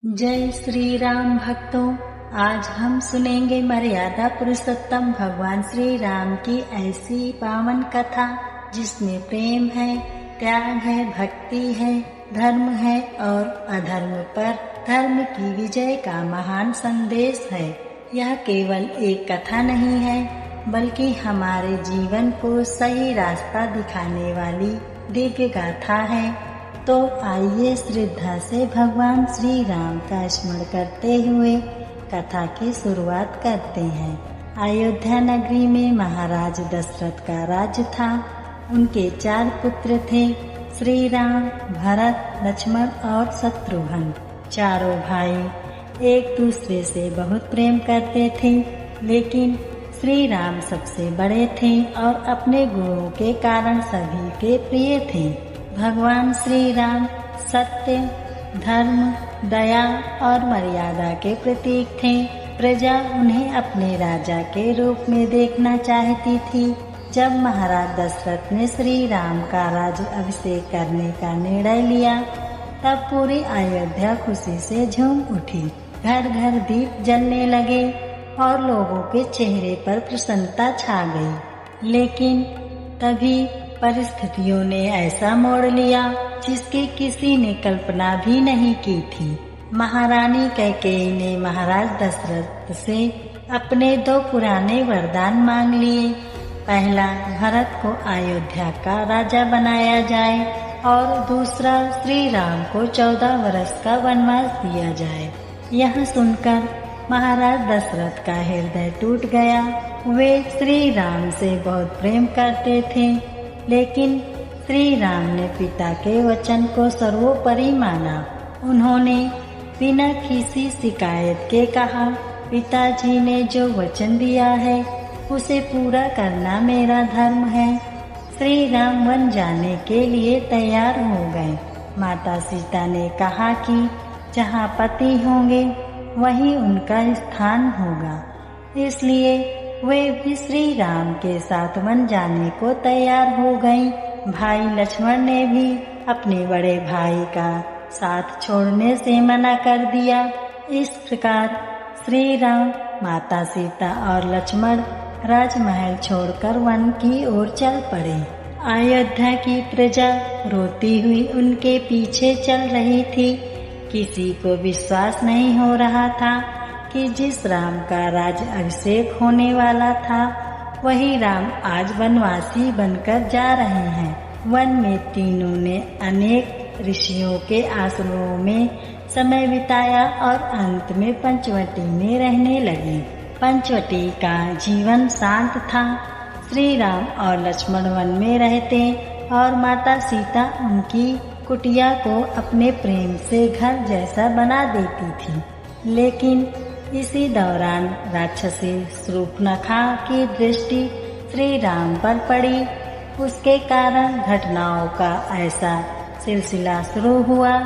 जय श्री राम भक्तों, आज हम सुनेंगे मर्यादा पुरुषोत्तम भगवान श्री राम की ऐसी पावन कथा जिसमें प्रेम है, त्याग है, भक्ति है, धर्म है और अधर्म पर धर्म की विजय का महान संदेश है। यह केवल एक कथा नहीं है बल्कि हमारे जीवन को सही रास्ता दिखाने वाली दिव्य गाथा है। तो आइए श्रद्धा से भगवान श्री राम का स्मरण करते हुए कथा की शुरुआत करते हैं। अयोध्या नगरी में महाराज दशरथ का राज्य था। उनके 4 पुत्र थे, श्री राम, भरत, लक्ष्मण और शत्रुघ्न। चारों भाई एक दूसरे से बहुत प्रेम करते थे, लेकिन श्री राम सबसे बड़े थे और अपने गुणों के कारण सभी के प्रिय थे। भगवान श्री राम सत्य, धर्म, दया और मर्यादा के प्रतीक थे। प्रजा उन्हें अपने राजा के रूप में देखना चाहती थी। जब महाराज दशरथ ने श्री राम का राज्य अभिषेक करने का निर्णय लिया, तब पूरी अयोध्या खुशी से झूम उठी। घर घर दीप जलने लगे और लोगों के चेहरे पर प्रसन्नता छा गई। लेकिन तभी परिस्थितियों ने ऐसा मोड़ लिया जिसकी किसी ने कल्पना भी नहीं की थी। महारानी कैकेयी ने महाराज दशरथ से अपने 2 पुराने वरदान मांग लिए। पहला, भरत को अयोध्या का राजा बनाया जाए और दूसरा, श्री राम को 14 वर्ष का वनवास दिया जाए। यह सुनकर महाराज दशरथ का हृदय टूट गया। वे श्री राम से बहुत प्रेम करते थे, लेकिन श्री राम ने पिता के वचन को सर्वोपरि माना। उन्होंने बिना किसी शिकायत के कहा, पिताजी ने जो वचन दिया है उसे पूरा करना मेरा धर्म है। श्री राम वन जाने के लिए तैयार हो गए। माता सीता ने कहा कि जहाँ पति होंगे वहीं उनका स्थान होगा, इसलिए वे भी श्री राम के साथ वन जाने को तैयार हो गईं। भाई लक्ष्मण ने भी अपने बड़े भाई का साथ छोड़ने से मना कर दिया। इस प्रकार श्री राम, माता सीता और लक्ष्मण राजमहल छोड़कर वन की ओर चल पड़े। अयोध्या की प्रजा रोती हुई उनके पीछे चल रही थी। किसी को विश्वास नहीं हो रहा था कि जिस राम का राज्य अभिषेक होने वाला था वही राम आज वनवासी बनकर जा रहे हैं। वन में तीनों ने अनेक ऋषियों के आश्रमों में समय बिताया और अंत में पंचवटी में रहने लगे। पंचवटी का जीवन शांत था। श्री राम और लक्ष्मण वन में रहते और माता सीता उनकी कुटिया को अपने प्रेम से घर जैसा बना देती थी। लेकिन इसी दौरान राक्षसी शूर्पणखा की दृष्टि श्री राम पर पड़ी। उसके कारण घटनाओं का ऐसा सिलसिला शुरू हुआ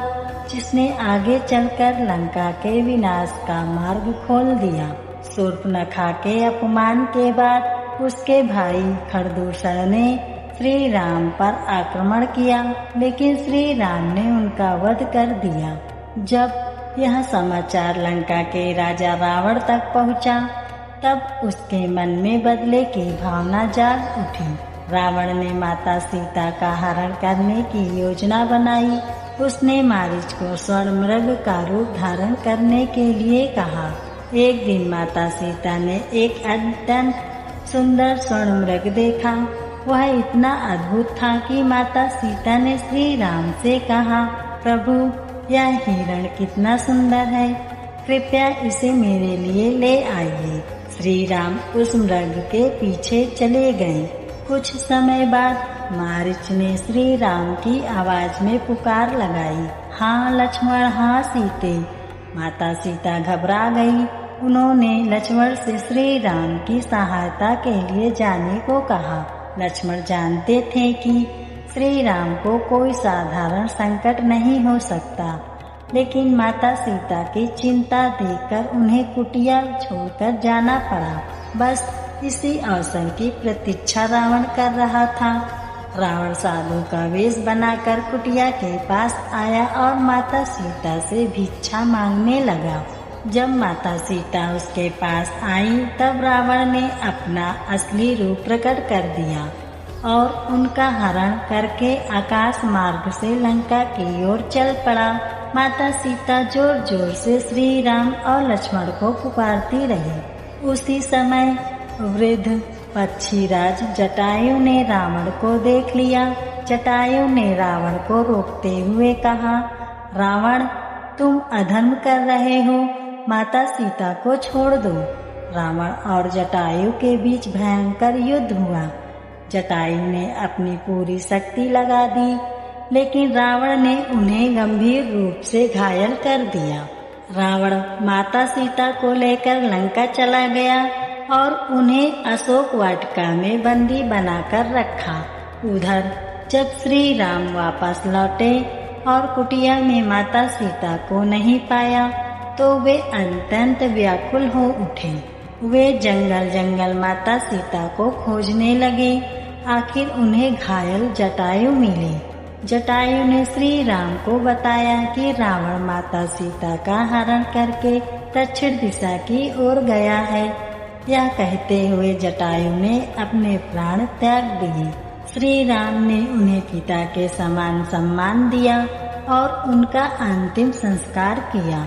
जिसने आगे चलकर लंका के विनाश का मार्ग खोल दिया। शूर्पणखा के अपमान के बाद उसके भाई खरदूषण ने श्री राम पर आक्रमण किया, लेकिन श्री राम ने उनका वध कर दिया। जब यह समाचार लंका के राजा रावण तक पहुंचा, तब उसके मन में बदले की भावना जाग उठी। रावण ने माता सीता का हरण करने की योजना बनाई। उसने मारीच को स्वर्ण मृग का रूप धारण करने के लिए कहा। एक दिन माता सीता ने एक अत्यंत सुंदर स्वर्ण मृग देखा। वह इतना अद्भुत था कि माता सीता ने श्री राम से कहा, प्रभु, यह हिरण कितना सुंदर है, कृपया इसे मेरे लिए ले आइए। श्री राम उस मृग के पीछे चले गए। कुछ समय बाद मारीच ने श्री राम की आवाज में पुकार लगाई, हाँ लक्ष्मण, हाँ सीते। माता सीता घबरा गई। उन्होंने लक्ष्मण से श्री राम की सहायता के लिए जाने को कहा। लक्ष्मण जानते थे कि श्री राम को कोई साधारण संकट नहीं हो सकता, लेकिन माता सीता की चिंता देखकर उन्हें कुटिया छोड़कर जाना पड़ा। बस इसी अवसर की प्रतीक्षा रावण कर रहा था। रावण साधु का वेश बनाकर कुटिया के पास आया और माता सीता से भिक्षा मांगने लगा। जब माता सीता उसके पास आई तब रावण ने अपना असली रूप प्रकट कर दिया और उनका हरण करके आकाश मार्ग से लंका की ओर चल पड़ा। माता सीता जोर जोर से श्री राम और लक्ष्मण को पुकारती रही। उसी समय वृद्ध पक्षीराज जटायु ने रावण को देख लिया। जटायु ने रावण को रोकते हुए कहा, रावण, तुम अधर्म कर रहे हो, माता सीता को छोड़ दो। रावण और जटायु के बीच भयंकर युद्ध हुआ। जटायु ने अपनी पूरी शक्ति लगा दी, लेकिन रावण ने उन्हें गंभीर रूप से घायल कर दिया। रावण माता सीता को लेकर लंका चला गया और उन्हें अशोक वाटिका में बंदी बनाकर रखा। उधर जब श्री राम वापस लौटे और कुटिया में माता सीता को नहीं पाया तो वे अत्यंत व्याकुल हो उठे। वे जंगल जंगल माता सीता को खोजने लगे। आखिर उन्हें घायल जटायु मिली। जटायु ने श्री राम को बताया कि रावण माता सीता का हरण करके दक्षिण दिशा की ओर गया है। यह कहते हुए जटायु ने अपने प्राण त्याग दिए। श्री राम ने उन्हें पिता के समान सम्मान दिया और उनका अंतिम संस्कार किया।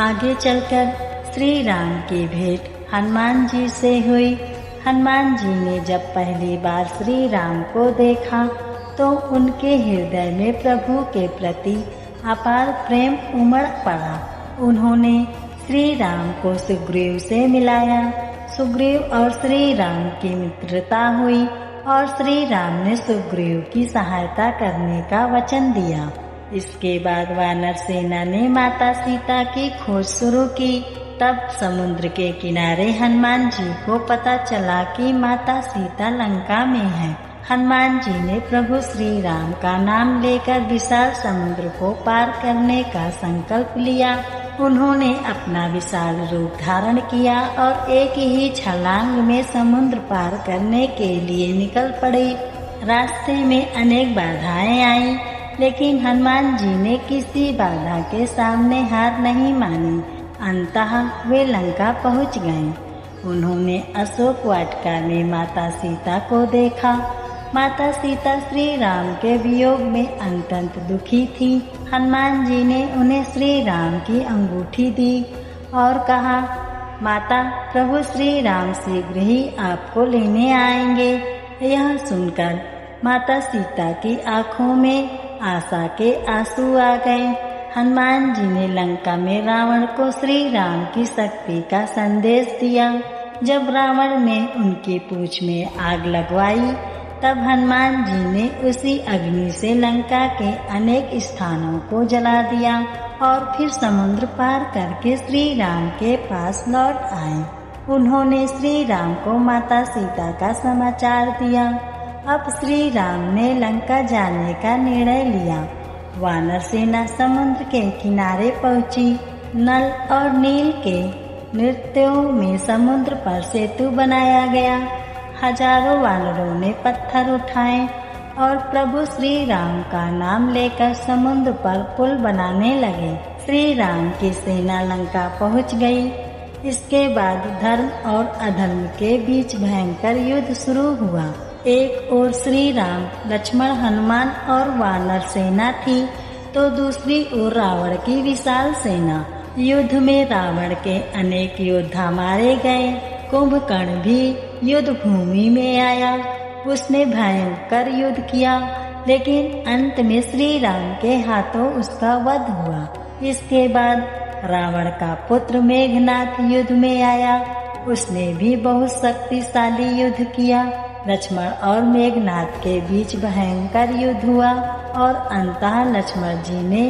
आगे चलकर श्री राम की भेंट हनुमान जी से हुई। हनुमान जी ने जब पहली बार श्री राम को देखा तो उनके हृदय में प्रभु के प्रति अपार प्रेम उमड़ पड़ा। उन्होंने श्री राम को सुग्रीव से मिलाया। सुग्रीव और श्री राम की मित्रता हुई और श्री राम ने सुग्रीव की सहायता करने का वचन दिया। इसके बाद वानर सेना ने माता सीता की खोज शुरू की। तब समुद्र के किनारे हनुमान जी को पता चला कि माता सीता लंका में है। हनुमान जी ने प्रभु श्री राम का नाम लेकर विशाल समुद्र को पार करने का संकल्प लिया। उन्होंने अपना विशाल रूप धारण किया और एक ही छलांग में समुद्र पार करने के लिए निकल पड़े। रास्ते में अनेक बाधाएं आईं, लेकिन हनुमान जी ने किसी बाधा के सामने हार नहीं मानी। अंततः वे लंका पहुंच गए। उन्होंने अशोक वाटिका में माता सीता को देखा। माता सीता श्री राम के वियोग में अत्यंत दुखी थी। हनुमान जी ने उन्हें श्री राम की अंगूठी दी और कहा, माता, प्रभु श्री राम शीघ्र ही आपको लेने आएंगे। यह सुनकर माता सीता की आंखों में आशा के आंसू आ गए। हनुमान जी ने लंका में रावण को श्री राम की शक्ति का संदेश दिया। जब रावण ने उनकी पूंछ में आग लगवाई तब हनुमान जी ने उसी अग्नि से लंका के अनेक स्थानों को जला दिया और फिर समुद्र पार करके श्री राम के पास लौट आए। उन्होंने श्री राम को माता सीता का समाचार दिया। अब श्री राम ने लंका जाने का निर्णय लिया। वानर सेना समुद्र के किनारे पहुंची। नल और नील के नृत्यों में समुद्र पर सेतु बनाया गया। हजारों वानरों ने पत्थर उठाए और प्रभु श्री राम का नाम लेकर समुद्र पर पुल बनाने लगे। श्री राम की सेना लंका पहुंच गई। इसके बाद धर्म और अधर्म के बीच भयंकर युद्ध शुरू हुआ। एक ओर श्री राम, लक्ष्मण, हनुमान और वानर सेना थी तो दूसरी ओर रावण की विशाल सेना। युद्ध में रावण के अनेक योद्धा मारे गए। कुंभकर्ण भी युद्ध भूमि में आया। उसने भयंकर युद्ध किया, लेकिन अंत में श्री राम के हाथों उसका वध हुआ। इसके बाद रावण का पुत्र मेघनाथ युद्ध में आया। उसने भी बहुत शक्तिशाली युद्ध किया। लक्ष्मण और मेघनाथ के बीच भयंकर युद्ध हुआ और अंततः लक्ष्मण जी ने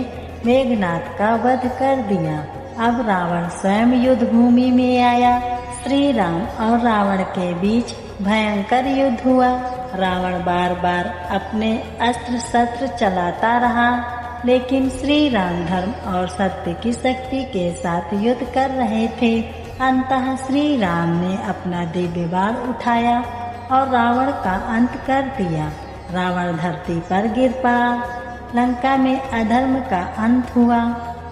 मेघनाथ का वध कर दिया। अब रावण स्वयं युद्ध भूमि में आया। श्री राम और रावण के बीच भयंकर युद्ध हुआ। रावण बार बार अपने अस्त्र शस्त्र चलाता रहा, लेकिन श्री राम धर्म और सत्य की शक्ति के साथ युद्ध कर रहे थे। अंततः श्री राम ने अपना दिव्य बाण उठाया और रावण का अंत कर दिया। रावण धरती पर गिर पड़ा। लंका में अधर्म का अंत हुआ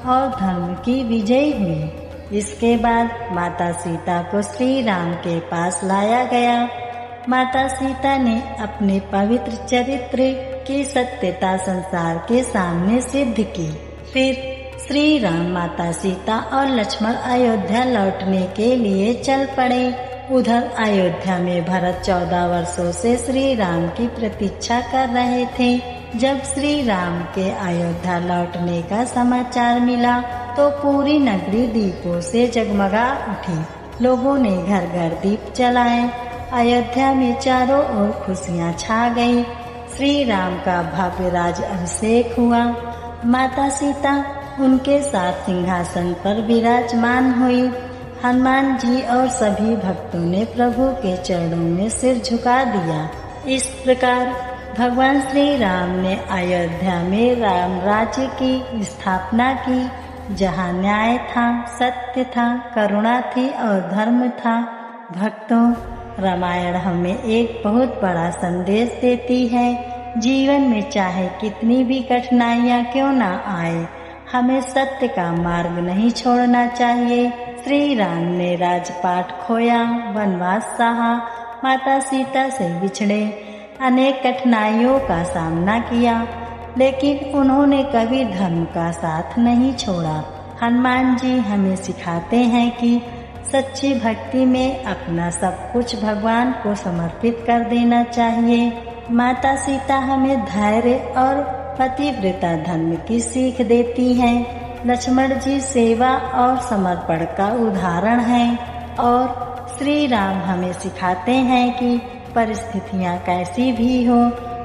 और धर्म की विजय हुई। इसके बाद माता सीता को श्री राम के पास लाया गया। माता सीता ने अपने पवित्र चरित्र की सत्यता संसार के सामने सिद्ध की। फिर श्री राम, माता सीता और लक्ष्मण अयोध्या लौटने के लिए चल पड़े। उधर अयोध्या में भरत 14 वर्षों से श्री राम की प्रतीक्षा कर रहे थे। जब श्री राम के अयोध्या लौटने का समाचार मिला तो पूरी नगरी दीपों से जगमगा उठी। लोगों ने घर घर दीप जलाए। अयोध्या में चारों ओर खुशियां छा गई। श्री राम का भव्य राज अभिषेक हुआ। माता सीता उनके साथ सिंहासन पर विराजमान हुई। हनुमान जी और सभी भक्तों ने प्रभु के चरणों में सिर झुका दिया। इस प्रकार भगवान श्री राम ने अयोध्या में राम राज्य की स्थापना की, जहाँ न्याय था, सत्य था, करुणा थी और धर्म था। भक्तों, रामायण हमें एक बहुत बड़ा संदेश देती है। जीवन में चाहे कितनी भी कठिनाइयाँ क्यों ना आए, हमें सत्य का मार्ग नहीं छोड़ना चाहिए। श्री राम ने राजपाट खोया, वनवास सहा, माता सीता से बिछड़े, अनेक कठिनाइयों का सामना किया, लेकिन उन्होंने कभी धर्म का साथ नहीं छोड़ा। हनुमान जी हमें सिखाते हैं कि सच्ची भक्ति में अपना सब कुछ भगवान को समर्पित कर देना चाहिए। माता सीता हमें धैर्य और पतिव्रता धर्म की सीख देती हैं। लक्ष्मण जी सेवा और समर्पण का उदाहरण हैं और श्री राम हमें सिखाते हैं कि परिस्थितियां कैसी भी हो,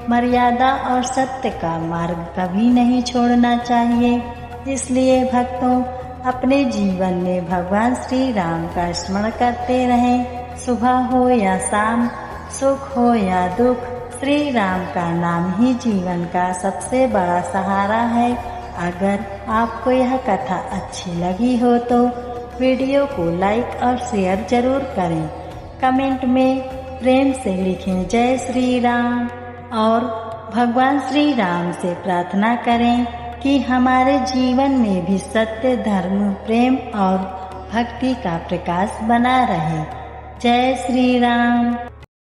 मर्यादा और सत्य का मार्ग कभी नहीं छोड़ना चाहिए। इसलिए भक्तों, अपने जीवन में भगवान श्री राम का स्मरण करते रहें। सुबह हो या शाम, सुख हो या दुख, श्री राम का नाम ही जीवन का सबसे बड़ा सहारा है। अगर आपको यह कथा अच्छी लगी हो तो वीडियो को लाइक और शेयर जरूर करें। कमेंट में प्रेम से लिखें जय श्री राम और भगवान श्री राम से प्रार्थना करें कि हमारे जीवन में भी सत्य, धर्म, प्रेम और भक्ति का प्रकाश बना रहे। जय श्री राम।